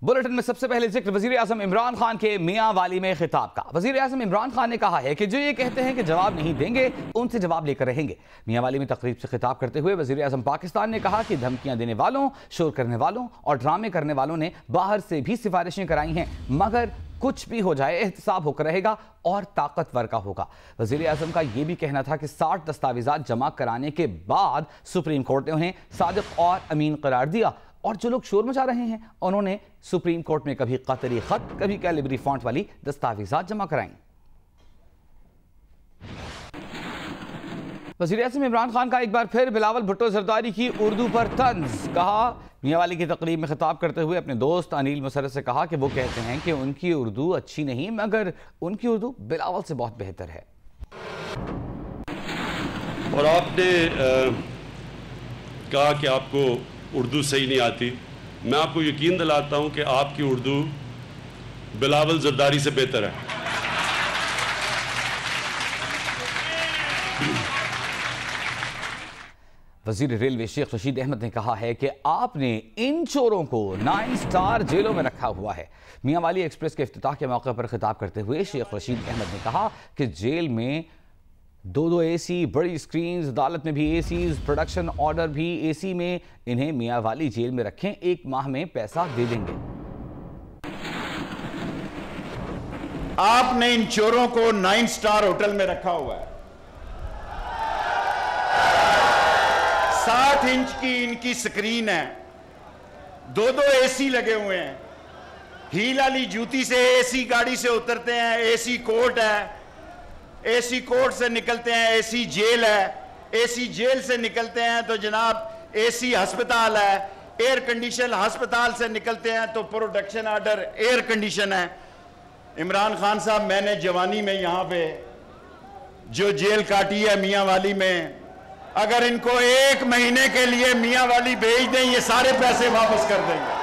Bulletin में सबसे पहले जिक्र वजीर आजम इमरान खान के मियां वाली में खिताब का। वजीर आजम इमरान खान ने कहा है कि जो ये कहते हैं कि जवाब नहीं देंगे, उनसे जवाब लेकर रहेंगे। मियां वाली में तकरीब से खिताब करते हुए वजीर आजम पाकिस्तान ने कहा कि धमकियां देने वालों, शोर करने वालों और ड्रामे करने वालों ने बाहर से भी सिफारिशें कराई हैं, मगर कुछ भी हो जाए एहतसाब होकर रहेगा और ताकतवर का होगा। वजीर आजम का यह भी कहना था कि 60 दस्तावेजात जमा कराने के बाद सुप्रीम कोर्ट ने उन्हें सादिक और अमीन करार दिया, और जो लोग शोर मचा रहे हैं उन्होंने सुप्रीम कोर्ट में कभी कतरी खत, कभी कैलिबरी फॉन्ट वाली दस्तावेजात जमा कराई। वज़ीर आज़म इमरान खान का एक बार फिर बिलावल भुट्टो जरदारी की उर्दू पर तंज। कहा, मियां वाली की तकरीब में खिताब करते हुए अपने दोस्त अनिल मुसर्रफ से कहा कि वो कहते हैं कि उनकी उर्दू अच्छी नहीं, मगर उनकी उर्दू बिलावल से बहुत बेहतर है। और आपने कहा कि आपको उर्दू सही नहीं आती। मैं आपको यकीन दिलाता हूं कि आपकी उर्दू बिलावल जरदारी से बेहतर है। वजीर रेलवे शेख रशीद अहमद ने कहा है कि आपने इन चोरों को 9 स्टार जेलों में रखा हुआ है। मियां वाली एक्सप्रेस के इफ्तिताह के मौके पर खिताब करते हुए शेख रशीद अहमद ने कहा कि जेल में 2 एसी, बड़ी स्क्रीन, अदालत में भी एसी, प्रोडक्शन ऑर्डर भी एसी में, इन्हें मियां वाली जेल में रखें, 1 माह में पैसा दे देंगे। आपने इन चोरों को 9 स्टार होटल में रखा हुआ है। 60 इंच की इनकी स्क्रीन है, 2 एसी लगे हुए हैं, हील वाली जूती से एसी गाड़ी से उतरते हैं, एसी कोर्ट है, एसी कोर्ट से निकलते हैं एसी जेल है, एसी जेल से निकलते हैं तो जनाब एसी अस्पताल है, एयर कंडीशन अस्पताल से निकलते हैं तो प्रोडक्शन ऑर्डर एयर कंडीशन है। इमरान खान साहब, मैंने जवानी में यहां पे जो जेल काटी है मियां वाली में, अगर इनको 1 महीने के लिए मियां वाली भेज दें, ये सारे पैसे वापस कर देंगे।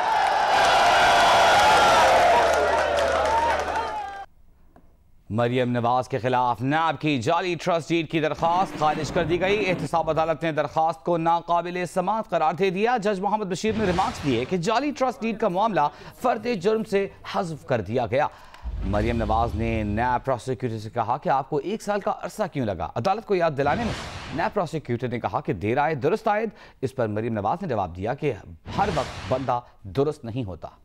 मरियम नवाज के खिलाफ नैब की जाली ट्रस्ट डीड की दरखास्त खारिज कर दी गई। एहतसाब अदालत ने दरखास्त को नाकाबिले समाअत करार दे दिया। जज मोहम्मद बशीर ने रिमार्क्स दिए कि जाली ट्रस्ट डीड का मामला फर्द जुर्म से हज़फ कर दिया गया। मरियम नवाज ने नैब प्रोसिक्यूटर से कहा कि आपको 1 साल का अरसा क्यों लगा अदालत को याद दिलाने में। नैब प्रोसिक्यूटर ने कहा कि देर आए दुरुस्त आयद। इस पर मरियम नवाज ने जवाब दिया कि हर वक्त बंदा दुरुस्त नहीं होता।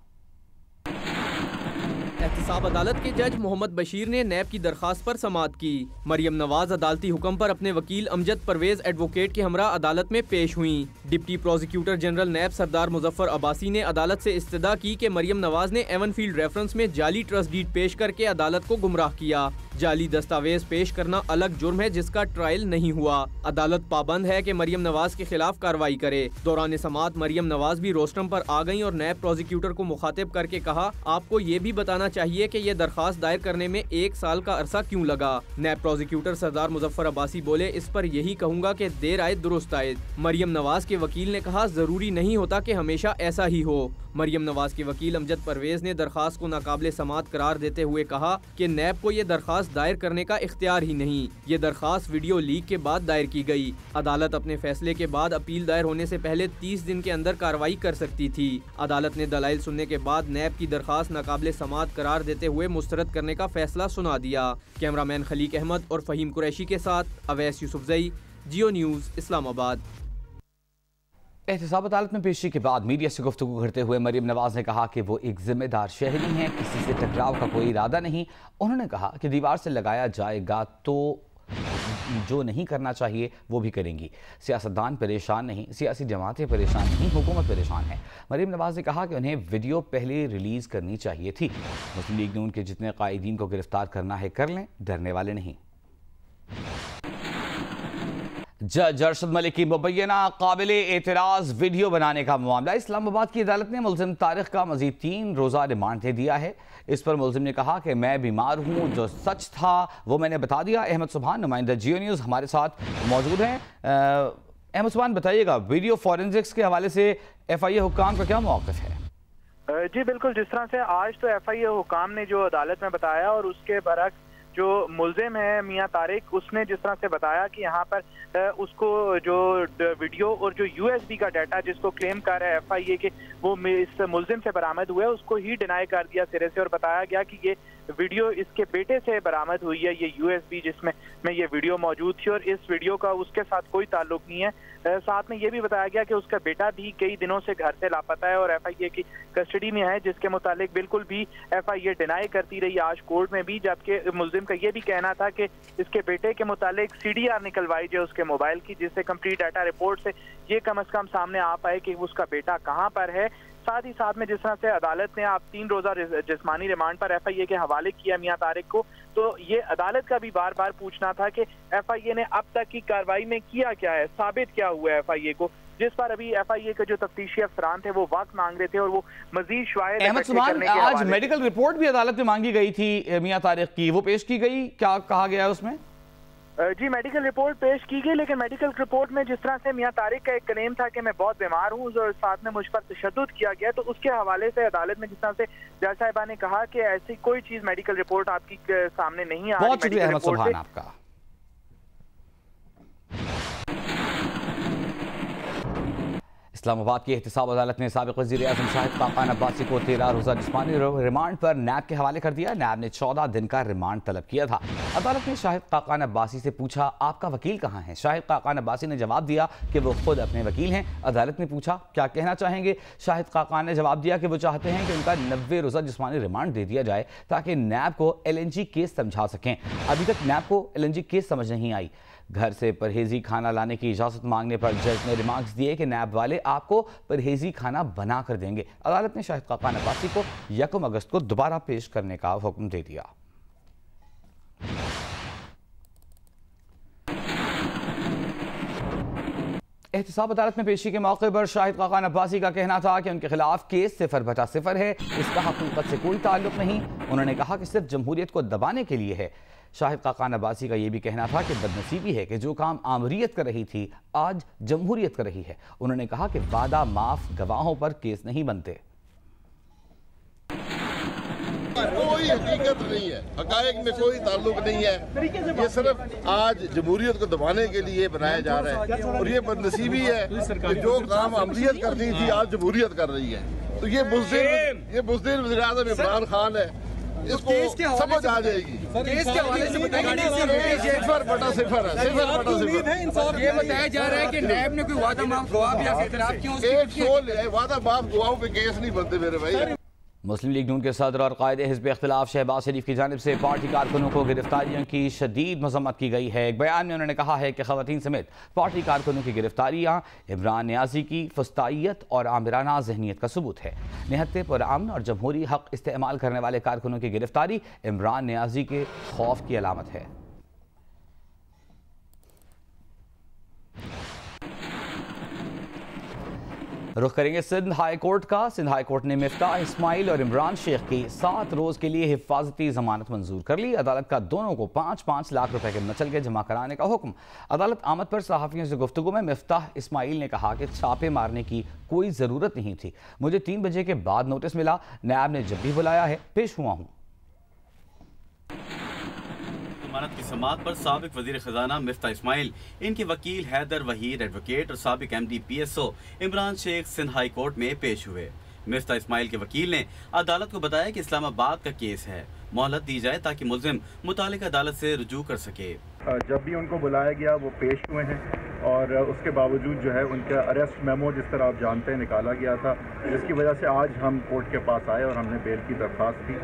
एहतसाब अदालत के जज मोहम्मद बशीर ने नैब की दरखास्त पर समाअत की। मरियम नवाज अदालती हुक्म पर अपने वकील अमजद परवेज एडवोकेट के हमरा अदालत में पेश हुई। डिप्टी प्रोसिक्यूटर जनरल नैब सरदार मुजफ्फर अब्बासी ने अदालत से इस्तदा की कि मरियम नवाज ने एवनफील्ड रेफरेंस में जाली ट्रस्ट डीड पेश करके अदालत को गुमराह किया। जाली दस्तावेज पेश करना अलग जुर्म है जिसका ट्रायल नहीं हुआ। अदालत पाबंद है कि मरियम नवाज के खिलाफ कार्रवाई करे। दौरान समाअत मरियम नवाज भी रोस्टम पर आ गईं और नैब प्रोसिक्यूटर को मुखातिब करके कहा, आपको ये भी बताना चाहिए कि ये दरखास्त दायर करने में 1 साल का अरसा क्यों लगा। नैब प्रोसिक्यूटर सरदार मुजफ्फर अब्बासी बोले, इस पर यही कहूँगा कि देर आए दुरुस्त आए। मरियम नवाज के वकील ने कहा, जरूरी नहीं होता कि हमेशा ऐसा ही हो। मरियम नवाज के वकील अमजद परवेज ने दरखास्त को नाकाबिले समाअत करार देते हुए कहा कि नैब को ये दरखास्त दायर करने का इख्तियार ही नहीं। ये दरखास्त वीडियो लीक के बाद दायर की गई। अदालत अपने फैसले के बाद अपील दायर होने से पहले 30 दिन के अंदर कार्रवाई कर सकती थी। अदालत ने दलाइल सुनने के बाद नैब की दरखास्त नाकाबिले समाअत करार देते हुए मुस्तरद करने का फैसला सुना दिया। कैमरामैन खलीक अहमद और फ़हीम कुरैशी के साथ अवैस यूसुफजई, जियो न्यूज़, इस्लामाबाद। एहतसाब अदालत में पेशी के बाद मीडिया से गुफ्तगू करते हुए मरियम नवाज ने कहा कि वो एक जिम्मेदार शहरी हैं, किसी से टकराव का कोई इरादा नहीं। उन्होंने कहा कि दीवार से लगाया जाएगा तो जो नहीं करना चाहिए वो भी करेंगी। सियासतदान परेशान नहीं, सियासी जमातें परेशान नहीं, हुकूमत परेशान है। मरियम नवाज ने कहा कि उन्हें वीडियो पहले रिलीज करनी चाहिए थी। मुस्लिम लीग ने उनके जितने कायदीन को गिरफ्तार करना है कर लें, डरने वाले नहीं। जज अरशद मलिक की मुबैना काबिले एतराज़ वीडियो बनाने का मामला। इस्लामाबाद की अदालत ने मुलजिम तारिक का मजीद 3 रोज़ा रिमांड दे दिया है। इस पर मुलजिम ने कहा कि मैं बीमार हूँ, जो सच था वो मैंने बता दिया। अहमद सुबहान, नुमाइंदा जियो न्यूज़, हमारे साथ मौजूद हैं। अहमद सुबहान, बताइएगा, वीडियो फॉरेंसिक्स के हवाले से FIA हुक्काम का क्या मौक़िफ़ है? जी बिल्कुल, जिस तरह से आज तो FIA हुक्काम ने जो अदालत में बताया और उसके बरक्स जो मुल्जिम है मियां तारिक, उसने जिस तरह से बताया कि यहाँ पर उसको जो वीडियो और जो यूएसबी का डाटा जिसको क्लेम कर रहा है एफआईए के वो इस मुल्जिम से बरामद हुआ है, उसको ही डिनाई कर दिया सिरे से और बताया गया कि ये वीडियो इसके बेटे से बरामद हुई है, ये यूएसबी जिसमें ये वीडियो मौजूद थी और इस वीडियो का उसके साथ कोई ताल्लुक नहीं है। साथ में ये भी बताया गया कि उसका बेटा भी कई दिनों से घर से लापता है और एफआईए की कस्टडी में है, जिसके मुतालिक बिल्कुल भी एफआईए डिनाई करती रही आज कोर्ट में भी, जबकि मुल्जिम का ये भी कहना था कि इसके बेटे के मुतालिक सीडीआर निकलवाई जाए उसके मोबाइल की, जिससे कंप्लीट डाटा रिपोर्ट से ये कम से कम सामने आ पाए कि उसका बेटा कहाँ पर है। साथ ही साथ में जिस तरह से अदालत ने आप 3 रोजा जिस्मानी रिमांड पर एफआईए के हवाले किया मियां तारिक को, तो ये अदालत का भी बार बार पूछना था कि एफआईए ने अब तक की कार्रवाई में किया क्या है, साबित क्या हुआ है एफआईए को, जिस पर अभी एफआईए के जो तफ्तीशी अफसरान थे वो वक्त मांग रहे थे और वो मजीद शायद अहमद सुमान, आज मेडिकल रिपोर्ट भी अदालत में मांगी गई थी मियां तारिक की, वो पेश की गई, क्या कहा गया है उसमें? जी मेडिकल रिपोर्ट पेश की गई, लेकिन मेडिकल रिपोर्ट में जिस तरह से मियां तारिक का एक क्लेम था कि मैं बहुत बीमार हूँ और साथ में मुझ पर तशद्दुद किया गया, तो उसके हवाले से अदालत में जिस तरह से जज साहिबा ने कहा कि ऐसी कोई चीज मेडिकल रिपोर्ट आपकी सामने नहीं आ रही। बहुत शुक्रिया अहमद सुभान आपका। इस्लामाबाद की एहतसाब अदालत ने साबिक़ वज़ीर आज़म शाहिद खाक़ान अब्बासी को 13 रोज़ा जिस्मानी रिमांड पर नैब के हवाले कर दिया। नैब ने 14 दिन का रिमांड तलब किया था। अदालत ने शाहिद खाक़ान अब्बासी से पूछा, आपका वकील कहाँ है? शाहिद खाक़ान अब्बासी ने जवाब दिया कि वो खुद अपने वकील हैं। अदालत ने पूछा, क्या कहना चाहेंगे? शाहिद खाक़ान ने जवाब दिया कि वो चाहते हैं कि उनका 90 रोज़ा जिस्मानी रिमांड दे दिया जाए ताकि नैब को LNG केस समझा सकें। अभी तक नैब को LNG केस समझ नहीं आई। घर से परहेजी खाना लाने की इजाज़त मांगने पर जज ने रिमार्क्स दिए कि नैब वाले आपको परहेजी खाना बना कर देंगे। अदालत ने शाहिद खाक़ान अब्बासी को 1 अगस्त को दोबारा पेश करने का हुक्म दे दिया। एहतसाब अदालत में पेशी के मौके पर शाहिद खाक़ान अब्बासी का कहना था कि उनके खिलाफ केस 0/0 है, इसका हकीकत से कोई ताल्लुक नहीं। उन्होंने कहा कि सिर्फ जमहूरियत को दबाने के लिए है। शाहिद खाक़ान अब्बासी का यह भी कहना था कि बदनसीबी है कि जो काम आमरीयत कर रही थी आज जमहूरियत कर रही है। उन्होंने कहा कि वादा माफ गवाहों पर केस नहीं बनते। कोई हकीकत नहीं है, हकायक में कोई ताल्लुक नहीं है, ये सिर्फ आज जमहूरियत को दबाने के लिए बनाया जा रहा है और ये बदनसीबी है कि जो काम अमरीयत करनी थी आज जमहूरियत कर रही है। तो ये बुज़दिल वज़ीर आज़म इमरान खान है, इसको समझ आ जाएगी। केस के हवाले से बताया जा रहा है कि नैब ने कोई वादा माफ गवाह या एतराफ़ क्यों? वादा माफ गवाहों पे केस नहीं बनते मेरे भाई। मुस्लिम लीग नून के सदर और कायदे हिज़्ब इख्तिलाफ शहबाज शरीफ की जानिब से पार्टी कारकुनों को गिरफ्तारियों की शदीद मज़म्मत की गई है। एक बयान में उन्होंने कहा है कि ख़वातीन समेत पार्टी कारकुनों की गिरफ्तारियाँ इमरान नियाज़ी की फुस्तायत और आमिराना जहनीत का सबूत है। निहत्ते पुरअमन और जमहूरी हक़ इस्तेमाल करने वाले कारकुनों की गिरफ्तारी इमरान नियाज़ी के खौफ की अलामत है। रुख करेंगे सिंध हाई कोर्ट का। सिंध हाई कोर्ट ने मिफ्ताह इस्माइल और इमरान शेख की 7 रोज़ के लिए हिफाजती जमानत मंजूर कर ली। अदालत का दोनों को 5-5 लाख रुपए के मचल के जमा कराने का हुक्म। अदालत आमद पर सहाफ़ियों से गुफ्तगू में मिफ्ताह इस्माइल ने कहा कि छापे मारने की कोई ज़रूरत नहीं थी, मुझे 3 बजे के बाद नोटिस मिला, नैब ने जब भी बुलाया है पेश हुआ हूँ। जमानत की समाअत पर साबिक वजीर खजाना मिफ्ताह इस्माइल, इनके वकील हैदर वहीद एडवोकेट और साबिक MD PSO Imran Sheikh Sindh high court में पेश हुए। मिफ्ताह इस्माइल के वकील ने अदालत को बताया कि इस्लामाबाद का केस है, मोहलत दी जाए ताकि मुल्जिम मुतालिका अदालत से रुजू कर सके। जब भी उनको बुलाया गया वो पेश हुए हैं और उसके बावजूद जो है उनका अरेस्ट मेमो जिस तरह आप जानते हैं निकाला गया था, जिसकी वजह से आज हम कोर्ट के पास आए और हमने बेल की दरख्वास्त दी,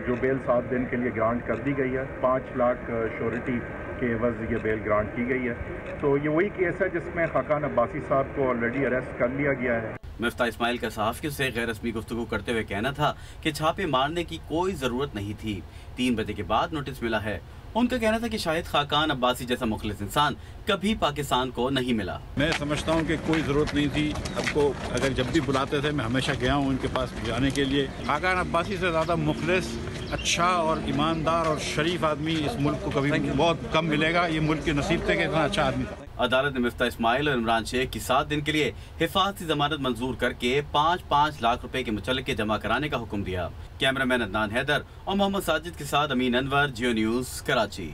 जो बेल 7 दिन के लिए ग्रांट कर दी गई है। 5 लाख श्योरिटी के एवज़ ये बेल ग्रांट की गई है। तो ये वही केस है जिसमें खाक़ान अब्बासी साहब को ऑलरेडी अरेस्ट कर लिया गया है। मिफ्ताह इस्माइल का सहाफ़ियों से गैर रस्मी गुफ्तगू करते हुए कहना था कि छापे मारने की कोई ज़रूरत नहीं थी, 3 बजे के बाद नोटिस मिला है। उनका कहना था कि शाहिद खाक़ान अब्बासी जैसा मुखलिस इंसान कभी पाकिस्तान को नहीं मिला। मैं समझता हूँ कि कोई ज़रूरत नहीं थी, हमको अगर जब भी बुलाते थे मैं हमेशा गया हूँ उनके पास जाने के लिए। खाक़ान अब्बासी से ज़्यादा मुखलिस, अच्छा और ईमानदार और शरीफ आदमी इस मुल्क को कभी बहुत कम मिलेगा। ये मुल्क के नसीब थे कि इतना अच्छा आदमी था। अदालत ने मिफ्ता इस्माइल और इमरान शेख की 7 दिन के लिए हिफाजती जमानत मंजूर करके 5-5 लाख रुपए के मुचल्लके जमा कराने का हुक्म दिया। कैमरामैन अदनान हैदर और मोहम्मद साजिद के साथ अमीन अनवर, जियो न्यूज़, कराची।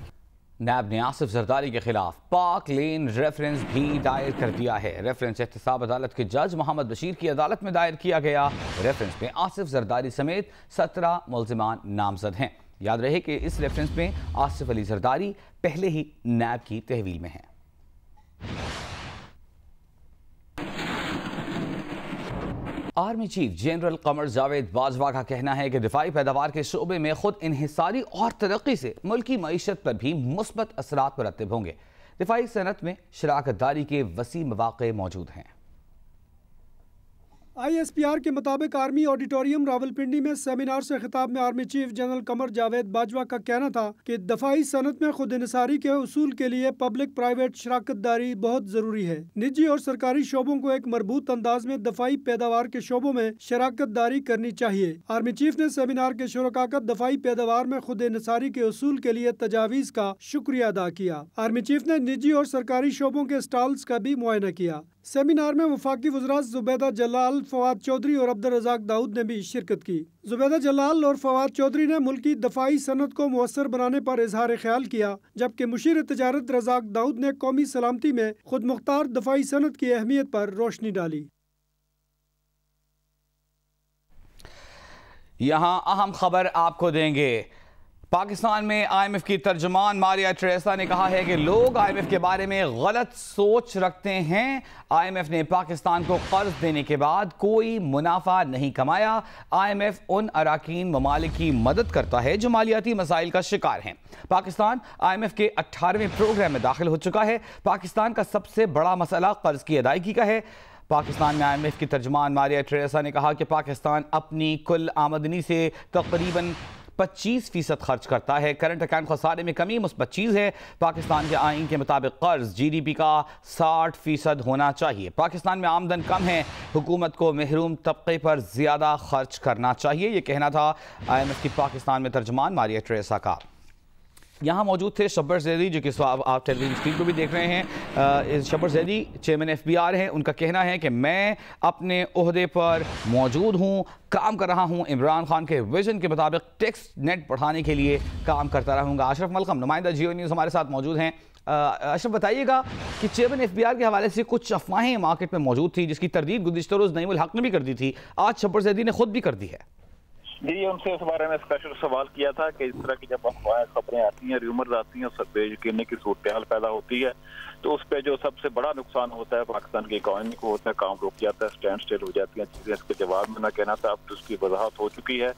नैब ने आसिफ जरदारी के खिलाफ पाक लेन रेफरेंस भी दायर कर दिया है। रेफरेंस एहतसाब अदालत के जज मोहम्मद बशीर की अदालत में दायर किया गया। रेफरेंस में आसिफ जरदारी समेत 17 मुल्जिमान नामजद हैं। याद रहे कि इस रेफरेंस में आसिफ अली जरदारी पहले ही नैब की तहवील में हैं। Army chief general Qamar Javed Bajwa का कहना है कि दिफाई पैदावार के शोबे में खुद इन्हिसारी और तरक्की से मुल्की मईशत पर भी मुस्बत असरात मुरतब होंगे। दिफाई सनत में शराकत दारी के वसी मौक़े मौजूद हैं। ISPR के मुताबिक आर्मी ऑडिटोरियम रावलपिंडी में सेमिनार से खिताब में army chief general Qamar Javed Bajwa का कहना था कि दफाई सनत में खुद इनसारी के उसूल के लिए पब्लिक प्राइवेट शराकत दारी बहुत जरूरी है। निजी और सरकारी शोबों को एक मरबूत अंदाज में दफाई पैदावार के शोबों में शराकत दारी करनी चाहिए। आर्मी चीफ ने सेमिनार के शुरका का दफाई पैदावार में खुद इनसारी के उसूल के लिए तजावीज़ का शुक्रिया अदा किया। आर्मी चीफ ने निजी और सरकारी शोबों के स्टॉल्स का भी मुआयना किया। सेमिनार में वफाकी वज़रा जुबैदा जलाल, फवाद चौधरी और अब्दुल रज़ाक दाऊद ने भी शिरकत की। जुबैदा जलाल और फवाद चौधरी ने मुल्की दफाई सनत को मुअस्सर बनाने पर इजहार ख्याल किया, जबकि मुशीर तजारत रज़ाक दाऊद ने कौमी सलामती में खुद मुख्तार दफाई सनत की अहमियत पर रोशनी डाली। यहाँ अहम खबर आपको देंगे। पाकिस्तान में IMF की तर्जुमान मारिया ट्रेसा ने कहा है कि लोग IMF के बारे में गलत सोच रखते हैं। IMF ने पाकिस्तान को कर्ज देने के बाद कोई मुनाफा नहीं कमाया। IMF उन अराकीन ममालिक की मदद करता है जो मालियाती मसाइल का शिकार हैं। पाकिस्तान IMF के 18वें प्रोग्राम में दाखिल हो चुका है। पाकिस्तान का सबसे बड़ा मसला कर्ज की अदायगी का है। पाकिस्तान में IMF की तर्जुमान मारिया ट्रेसा ने कहा कि पाकिस्तान अपनी कुल आमदनी से तकरीबन 25% खर्च करता है। करंट अकाउंट खसारे में कमी मुस्बत चीज़ है। पाकिस्तान के आइन के मुताबिक कर्ज GDP का 60% होना चाहिए। पाकिस्तान में आमदन कम है, हुकूमत को महरूम तबके पर ज़्यादा खर्च करना चाहिए। ये कहना था IMF की पाकिस्तान में तर्जुमान मारिया ट्रेसा का। यहाँ मौजूद थे शब्बर जैदी, जो कि आप टेलीविजन स्क्रीन पर भी देख रहे हैं। शब्बर जैदी चेयरमैन FBR हैं। उनका कहना है कि मैं अपने ओहदे पर मौजूद हूँ, काम कर रहा हूँ। इमरान खान के विजन के मुताबिक टैक्स नेट बढ़ाने के लिए काम करता रहूँगा। अशरफ मलकम नुमाइंदा जियो न्यूज़ हमारे साथ मौजूद हैं। अशरफ, बताइएगा कि चेयरमैन FBR के हवाले से कुछ अफवाहें मार्केट में मौजूद थी, जिसकी तरदीद गुज़िश्ता रोज़ नईमुल हक ने भी कर दी थी, आज शब्बर जैदी ने खुद भी कर दी है। जी, उनसे इस बारे में स्पेशल सवाल किया था कि इस तरह की जब अफवाहें खबरें आती हैं, र्यूमर्स आती हैं, सब बेयकीनी की सूरत हाल पैदा होती है, तो उस पर जो सबसे बड़ा नुकसान होता है पाकिस्तान की इकॉनमी को होता है, काम रुक जाता है, स्टैंड स्टिल हो जाती हैं चीज़ें। इसके जवाब में मैं कहना था, अब तो उसकी वजाहत हो चुकी है।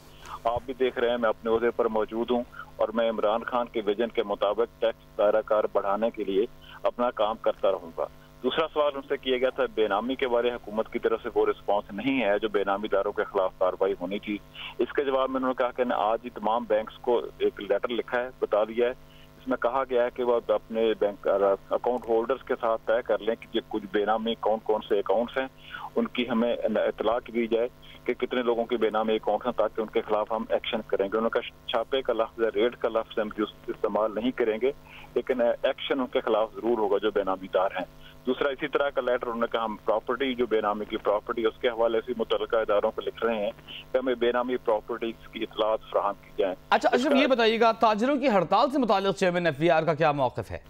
आप भी देख रहे हैं, मैं अपने ओहदे पर मौजूद हूँ और मैं इमरान खान के विजन के मुताबिक टैक्स दायराकार बढ़ाने के लिए अपना काम करता रहूँगा। दूसरा सवाल उनसे किया गया था बेनामी के बारे, हुकूमत की तरफ से वो रिस्पांस नहीं है जो बेनामी दारों के खिलाफ कार्रवाई होनी थी। इसके जवाब में उन्होंने कहा कि आज ही तमाम बैंक्स को एक लेटर लिखा है, बता दिया है, इसमें कहा गया है कि वो अपने बैंक अकाउंट होल्डर्स के साथ तय कर लें कि कुछ बेनामी कौन से अकाउंट्स हैं, उनकी हमें इतला की जाए कि कितने लोगों के बेनामी अकाउंट हैं, ताकि उनके खिलाफ हम एक्शन करेंगे। उन्होंने कहा छापे का लफ्ज़ है, रेड का लफ्ज़ हम इस्तेमाल नहीं करेंगे, लेकिन एक्शन उनके खिलाफ जरूर होगा जो बेनामीदार हैं। दूसरा, इसी तरह का लेटर उन्होंने कहा हम प्रॉपर्टी, जो बेनामी की प्रॉपर्टी उसके हवाले से मुतल्लिका इदारों को लिख रहे हैं कि हमें बेनामी प्रॉपर्टी की इतलात फराहम की जाए। अच्छा अशरफ, ये बताइएगा ताजरों की हड़ताल से मुताल्लिक चेयरमैन FBR का क्या मौक़िफ़ है?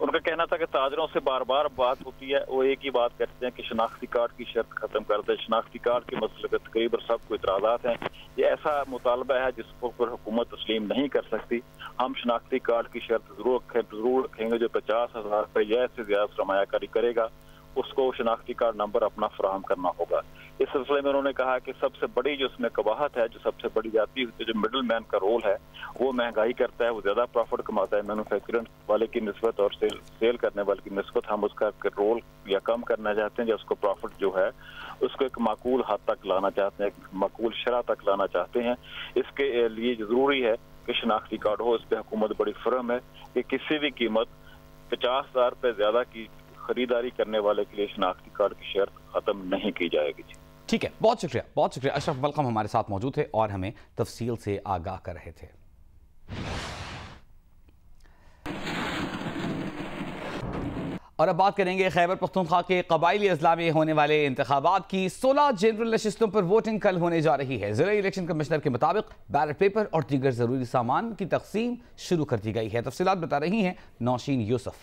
उनका कहना था कि ताजरों से बार बार बात होती है, वो एक ही बात कहते हैं कि शनाख्ती कार्ड की शर्त खत्म कर दे। शनाख्ती कार्ड के मसले पर तकरीबन सबको इतराज़ात हैं। ये ऐसा मुतालबा है जिसको पर हुकूमत तस्लीम नहीं कर सकती। हम शनाख्ती कार्ड की शर्त जरूर रखेंगे, जो 50,000 रुपये या इससे ज्यादा सरमायाकारी करेगा उसको शनाख्ती कार्ड नंबर अपना फराहम करना होगा। इस सिलसिले में उन्होंने कहा कि सबसे बड़ी जो उसमें कबाहत है, जो सबसे बड़ी जाती है, जो मिडिल मैन का रोल है, वो महंगाई करता है, वो ज्यादा प्रॉफिट कमाता है मैन्युफैक्चरिंग वाले की निस्बत और सेल करने वाले की निस्बत। हम उसका रोल या कम करना चाहते हैं, जो उसको प्रॉफिट जो है उसको एक माकूल हद तक लाना चाहते हैं, एक माकूल शरह तक लाना चाहते हैं। इसके लिए जरूरी है कि शनाख्ती कार्ड हो। इस पर हुकूमत बड़ी फर्म है कि किसी भी कीमत 50,000 रुपये ज्यादा की खरीदारी करने वाले के लिए शनाख्ती कार्ड की शर्त खत्म नहीं की जाएगी। ठीक है, बहुत शुक्रिया, बहुत शुक्रिया। अशरफ मलकम हमारे साथ मौजूद थे और हमें तफसील से आगाह कर रहे थे। और अब बात करेंगे खैबर पख्तूनख्वा के कबायली अजला में होने वाले इंतखाबात की। 16 जनरल नशिस्तों पर वोटिंग कल होने जा रही है। जिला इलेक्शन कमिश्नर के मुताबिक बैलेट पेपर और दीगर जरूरी सामान की तकसीम शुरू कर दी गई है। तफसीलात बता रही हैं नौशीन यूसुफ।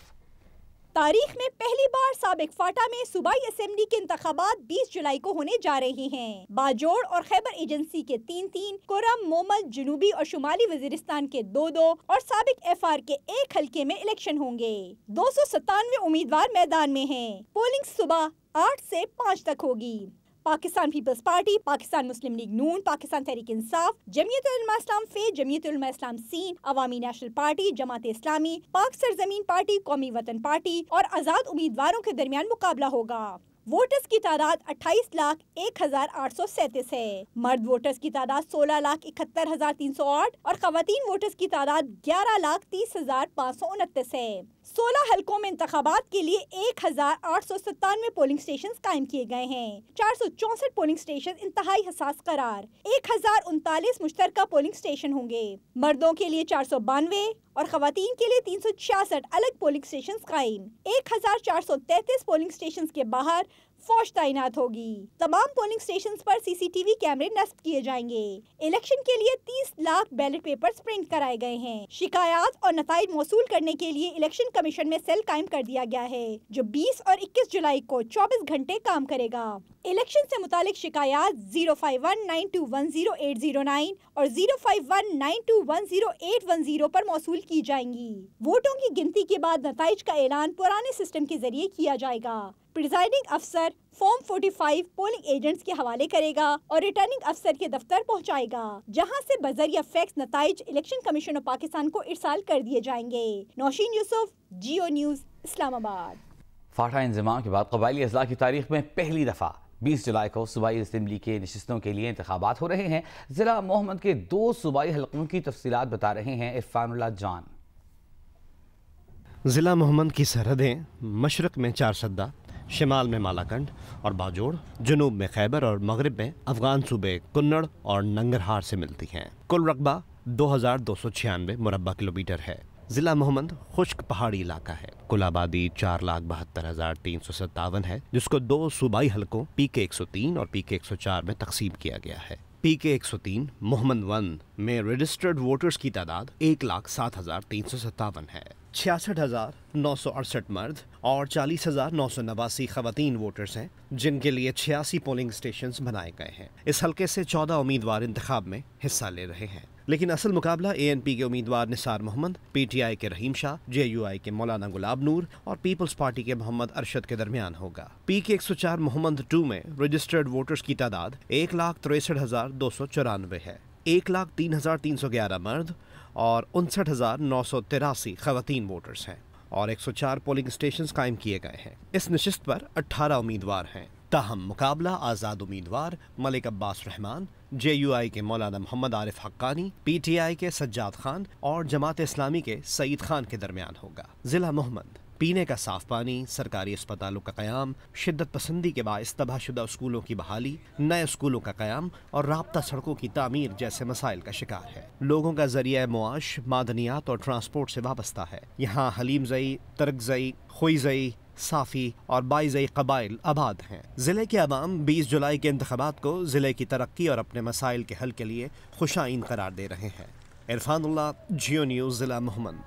तारीख में पहली बार साबिक फाटा में सूबाई असेंबली के इंतखाबात 20 जुलाई को होने जा रहे हैं। बाजोड़ और खैबर एजेंसी के 3-3, कुरम, मोमल, जनूबी और शुमाली वजीरिस्तान के 2-2 और साबिक FR के 1 हल्के में इलेक्शन होंगे। 297 उम्मीदवार मैदान में हैं। पोलिंग सुबह 8 से 5 तक होगी। पाकिस्तान पीपल्स पार्टी, पाकिस्तान मुस्लिम लीग नून, पाकिस्तान तहरीक इंसाफ, जमीयत उलमा इस्लाम फे, जमीयत उलमा इस्लाम सीन, अवामी नेशनल पार्टी, जमात इस्लामी, पाक सरजमीन पार्टी, कौमी वतन पार्टी और आजाद उम्मीदवारों के दरमियान मुकाबला होगा। वोटर्स की तादाद 28,01,837 है। मर्द वोटर्स की तादाद 16,71,308 और खवातीन वोटर्स की तादाद 11,30,529 है। 16 हलकों में इंतखाबात के लिए 1,897 पोलिंग स्टेशन कायम किए गए हैं। 464 पोलिंग स्टेशन इंतहाई हसास करार। 1,039 मुश्तरका पोलिंग स्टेशन होंगे। मर्दों के लिए 492 और खवातीन के लिए 366 अलग पोलिंग स्टेशन कायम। 1,433 पोलिंग स्टेशन के बाहर फौज तैनात होगी। तमाम पोलिंग स्टेशन पर CCTV कैमरे नस्ब किए जाएंगे। इलेक्शन के लिए 30 लाख बैलेट पेपर्स प्रिंट कराए गए हैं। शिकायत और नताइज मौसूल करने के लिए इलेक्शन कमीशन में सेल कायम कर दिया गया है, जो 20 और 21 जुलाई को 24 घंटे काम करेगा। इलेक्शन से मुतालिक शिकायत 05192100809 और 05192100810 पर मौसूल की जाएंगी। वोटों की गिनती के बाद नताइज का ऐलान पुराने सिस्टम के जरिए किया जाएगा। प्रिजाइडिंग अफसर फॉर्म 45 पोलिंग एजेंट्स के हवाले करेगा और रिटर्निंग अफसर के दफ्तर पहुंचाएगा, जहां से बजरिया फैक्स नताइज इलेक्शन कमीशन ऑफ पाकिस्तान को इरसाल कर दिए जाएंगे। नौशीन यूसुफ, जियो न्यूज़, इस्लामाबाद। फाटा इंजमाम के बाद कबायली अजला की तारीख में पहली दफ़ा 20 जुलाई को सूबाई असम्बली के नशिस्तों के लिए इंतखाबात हो रहे हैं। जिला मोहम्मद के 2 सूबाई हलकों की तफसीलात बता रहे हैं इरफानुल्लाह जान। ज़िला मोहम्मद की सरहदें मशरक़ में चारसद्दा, शिमाल में मालाकंड और बाजोड़, जनूब में खैबर और मगरिब में अफ़गान सूबे कुन्नड़ और नंगरहार से मिलती हैं। कुल रकबा 2296 मुरबा किलोमीटर है। ज़िला मोहम्मद खुश्क पहाड़ी इलाका है। कुल आबादी 4,72,357 है, जिसको 2 सूबाई हलकों PK 103 और PK 104 में तकसीम किया गया है। PK 103 मोहम्मद 1 में रजिस्टर्ड वोटर्स की तादाद 1,07,357 है। 66,968 मर्द और 40,989 खवातीन वोटर्स हैं, जिनके लिए 86 पोलिंग स्टेशंस बनाए गए हैं। इस हलके से 14 उम्मीदवार इंतखाब में हिस्सा ले रहे हैं, लेकिन असल मुकाबला ANP के उम्मीदवार निसार मोहम्मद, PTI के रहीम शाह, JUI के मौलाना गुलाब नूर और पीपल्स पार्टी के मोहम्मद अरशद के दरमियान होगा। PK 104 मोहम्मद 2 में रजिस्टर्ड वोटर्स की तादाद 1,63,294 है। 1,03,311 मर्द और 59,983 खवातीन वोटर्स हैं और 104 पोलिंग स्टेशंस कायम किए गए हैं। इस नशिस्त पर 18 उम्मीदवार हैं। ताहम मुकाबला आज़ाद उम्मीदवार मलिक अब्बास रहमान, JUI के मौलाना मोहम्मद आरिफ हक्कानी, PTI के सज्जाद खान और जमात इस्लामी के सईद खान के दरमियान होगा। ज़िला मोहम्मद पीने का साफ पानी, सरकारी अस्पतालों का क़याम, शिद्दत पसंदी के बायस तबाहशुदा स्कूलों की बहाली, नए स्कूलों का क़याम और राब्ता सड़कों की तामीर जैसे मसाइल का शिकार है। लोगों का ज़रिया मुआश मादनियात और ट्रांसपोर्ट से वाबस्ता है। यहाँ हलीमजई, तरकजई, खुईजई, साफ़ी और बाईजई कबाइल आबाद हैं। ज़िले के अवाम 20 जुलाई के इंतखाबात को ज़िले की तरक्की और अपने मसाइल के हल के लिए खुशाइन करार दे रहे हैं। इरफानुल्लाह, जियो न्यूज़, ज़िला मोहम्मद।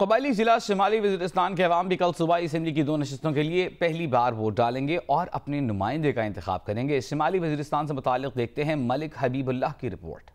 कबायली जिला शिमाली वज़ीरिस्तान के अवाम भी कल सूबाई असम्बली की 2 नशिस्तों के लिए पहली बार वोट डालेंगे और अपने नुमाइंदे का इंतखाब करेंगे। शिमाली वज़ीरिस्तान से मुताल्लिक़ देखते हैं मलिक हबीबुल्लाह की रिपोर्ट।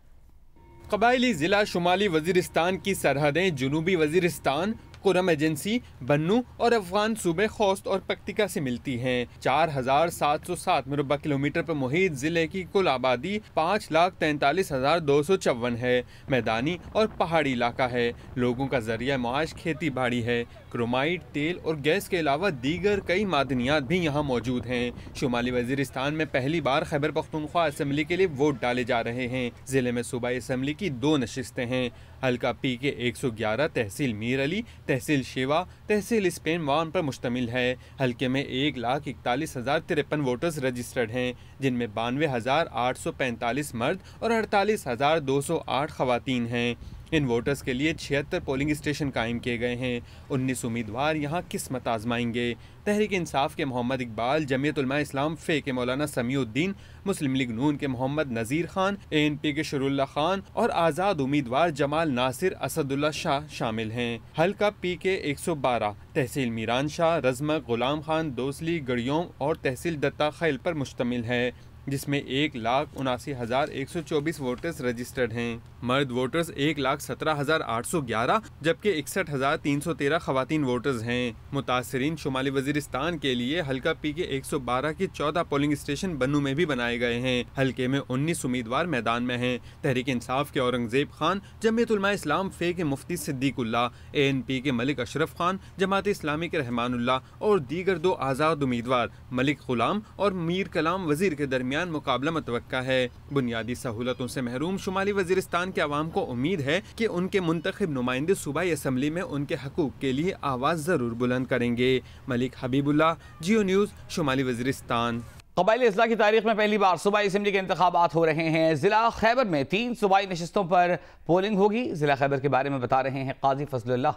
कबायली जिला शुमाली वज़ीरिस्तान की सरहदें जनूबी वज़ीरिस्तान, कुरम एजेंसी, बन्नू और अफगान सूबे खोस्त और पक्तिका से मिलती हैं। 4,707 मुरबा किलोमीटर पर मुहित जिले की कुल आबादी 5,43,254 है। मैदानी और पहाड़ी इलाका है। लोगों का जरिया माश खेती बाड़ी है। क्रोमाइट, तेल और गैस के अलावा दीगर कई मादनियात भी यहाँ मौजूद हैं। शुमाली वज़ीरिस्तान में पहली बार खैबर पख्तूनख्वा असम्बली के लिए वोट डाले जा रहे हैं। जिले में सूबाई असम्बली की 2 नशिस्तें हैं। हल्का PK 111 तहसील मीर अली, तहसील शेवा, तहसील स्पेन वान पर मुश्तमिल है। हल्के में 1,41,053 वोटर्स रजिस्टर्ड हैं, जिनमें 92,845 मर्द और 48,208 खवातीन हैं। इन वोटर्स के लिए 76 पोलिंग स्टेशन कायम किए गए हैं। 19 उम्मीदवार यहाँ किस्मत आजमाएंगे। तहरीक इंसाफ के मोहम्मद इकबाल, जमीयत उलमा इस्लाम फे के मौलाना समीउद्दीन, मुस्लिम लीग नून के मोहम्मद नज़ीर खान, ANP के शरुल्ला खान और आज़ाद उम्मीदवार जमाल नासिर असदुल्ला शाह शामिल हैं। हल्का PK 112 तहसील मीरान शाह, रज़मक, गुलाम खान, दोसली, गड़ियों और तहसील दत्ता खैल पर मुश्तमिल है, जिसमें 1,79,124 वोटर्स रजिस्टर्ड हैं। मर्द वोटर्स 1,17,811 जबकि 61,313 खवातीन वोटर्स हैं। मुतासरीन शुमाली वजीरिस्तान के लिए हल्का PK 112 की 14 पोलिंग स्टेशन बन्नू में भी बनाए गए हैं। हल्के में 19 उम्मीदवार मैदान में हैं। तहरीक इंसाफ के औरंगजेब खान, जमीयत उलमा इस्लाम फे के मुफ्ती सिद्दीकुल्ला, ANP के मलिक अशरफ खान, जमात इस्लामी के रहमानुल्लाह और दीगर 2 आज़ाद उम्मीदवार मलिक गुलाम और मीर कलाम वजीर के दरमियान मुकाबला मुतवक्का है। बुनियादी सहूलतों से महरूम शुमाली वजीरिस्तान के अवाम को उम्मीद है कि उनके मुंतखब नुमाइंदे सूबाई असम्बली में उनके हकूक के लिए आवाज़ ज़रूर बुलंद करेंगे। मलिक हबीबुल्लाह, जियो न्यूज़, शुमाली वजीरिस्तान। कबायली अजला की तारीख में पहली बार सूबाई असम्बली के इंतखाबात हो रहे हैं। जिला खैबर में 3 सूबाई नशिस्तों पर पोलिंग होगी। जिला खैबर के बारे में बता रहे हैं काजी फजलुल्लाह।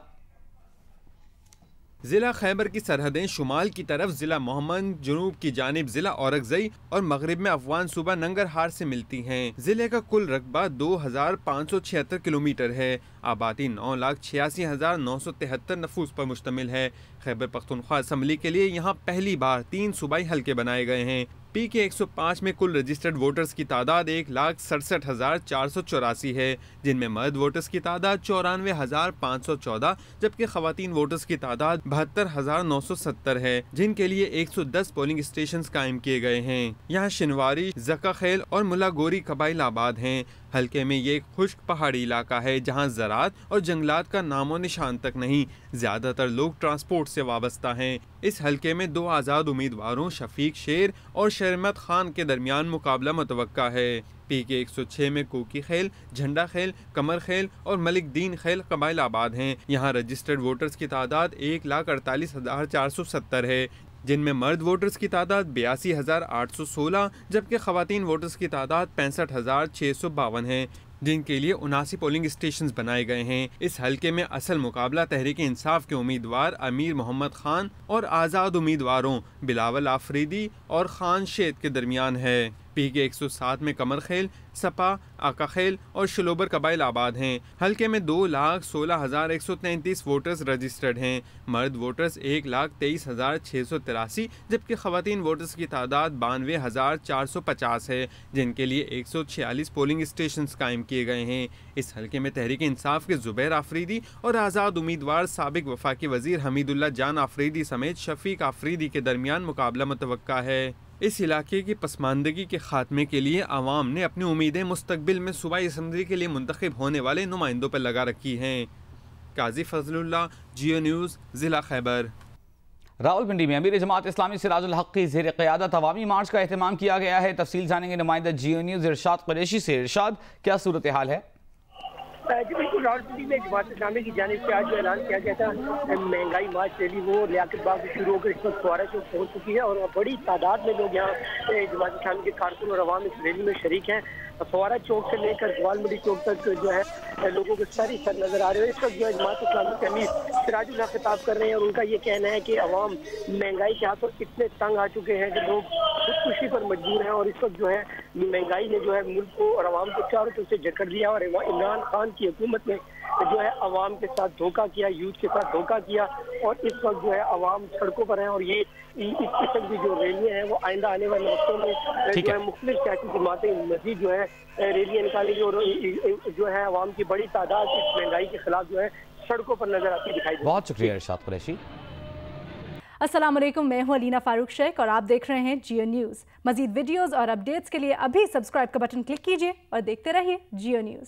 ज़िला खैबर की सरहदें शुमाल की तरफ ज़िला मोहम्मद, जुनूब की जानिब ज़िला औरकज़ई और मगरिब में अफगान सूबा नंगरहार से मिलती हैं। ज़िले का कुल रकबा 2,576 किलोमीटर है। आबादी 9,86,973 नफूस पर मुश्तमिल है। खैबर पख्तूनख्वा असम्बली के लिए यहाँ पहली बार 3 सूबाई हल्के बनाए गए हैं। PK 105 में कुल रजिस्टर्ड वोटर्स की तादाद 1,67,484 है, जिनमें मर्द वोटर्स की तादाद 94,514 जबकि खवातीन वोटर्स की तादाद 72,970 है, जिनके लिए 110 पोलिंग स्टेशन कायम किए गए हैं। यहाँ शिनवारी, जका खेल और मुला गोरी कबाइल आबाद हैं। हल्के में ये एक खुश्क पहाड़ी इलाका है जहाँ ज़राअत और जंगलात का नामो निशान तक नहीं। ज़्यादातर लोग ट्रांसपोर्ट से वाबस्ता हैं। इस हल्के में 2 आज़ाद उम्मीदवारों शफीक शेर और शर्मत खान के दरमियान मुकाबला मुतवक्का है। PK 106 में कोकी खेल, झंडा खेल, कमर खेल और मलिक दीन खेल कबाइल आबाद हैं। यहाँ रजिस्टर्ड वोटर्स की तादाद 1,48,470 है, जिनमें मर्द वोटर्स की तादाद 82,816 जबकि खवातीन वोटर्स की तादाद 65,652 है, जिनके लिए 79 पोलिंग स्टेशन बनाए गए हैं। इस हल्के में असल मुकाबला तहरीक इंसाफ के उम्मीदवार अमीर मोहम्मद खान और आज़ाद उम्मीदवारों बिलावल आफरीदी और खान शेद के दरमियान है। PK 107 में कमर खेल, सपा, आका खेल और शलोबर कबाइल आबाद हैं। हल्के में 2,16,133 वोटर्स रजिस्टर्ड हैं। मर्द वोटर्स 1,23,683 जबकि खवातीन वोटर्स की तादाद 92,450 है, जिनके लिए 146 पोलिंग स्टेशन कायम किए गए हैं। इस हल्के में तहरीक इंसाफ के जुबैर आफरीदी और आज़ाद उम्मीदवार साबिक वफाकी वजीर हमीदुल्ला जान आफरीदी समेत शफीक आफरीदी के दरमियान मुकाबला मुतवक्का है। इस इलाके की पसमानदगी के खात्मे के लिए आवाम ने अपनी उम्मीदें मुस्तकबिल में सूबाई असम्बली के लिए मुंतखब होने वाले नुमाइंदों पर लगा रखी हैं। काजी फजलुल्लाह, जियो न्यूज़, ज़िला खैबर। रावलपिंडी में अमीर जमात इस्लामी सिराजुल हक की ज़ेर क़यादत अवामी मार्च का एहतमाम किया गया है। तफसील जानेंगे नुमाइंदा जियो न्यूज़ इरशाद कुरैशी से। इरशाद, क्या सूरत हाल है? जी बिल्कुल, रावलपिंडी में जमात इस्लामी की जानिब से आज जो ऐलान किया गया था महंगाई मार्च रैली, वो लियाकत बाग से शुरू होकर इस वक्त फुआरा चौक पहुँच चुकी है और बड़ी तादाद में लोग यहाँ जमात इस्लामी के कारकुन और अवाम इस रैली में शरीक हैं। फुआरा चौक से लेकर ग्वाल मंडी चौक तक जो है लोगों के सर नजर आ रहे हैं। इस वक्त जो है जमात इस्लामी के अमीर सिराजुल हक खिताब कर रहे हैं और उनका ये कहना है कि अवाम महंगाई के हाथों इतने तंग आ चुके हैं कि लोग खुदकुशी पर मजबूर हैं और इस वक्त जो है महंगाई ने जो है मुल्क को और अवाम को चारों तरफ से जकड़ दिया और इमरान खान की हुकूमत ने जो है अवाम के साथ धोखा किया, यूथ के साथ धोखा किया और इस वक्त जो है अवाम सड़कों पर हैं और ये इस किस्म की जो रैलियाँ हैं वो आइंदा आने वाले वक्तों में जो है मुख्तलिफ सियासी जमातें मजीद जो है रैलियाँ निकालेंगी और जो है अवाम की बड़ी तादाद इस महंगाई के खिलाफ जो है सड़कों पर नजर आती दिखाई देती है। बहुत शुक्रिया इरशाद कुरैशी। अस्सलाम वालेकुम, मैं हूं अलीना फारूक शेख और आप देख रहे हैं जियो न्यूज़। मजीद वीडियोस और अपडेट्स के लिए अभी सब्सक्राइब का बटन क्लिक कीजिए और देखते रहिए जियो न्यूज़।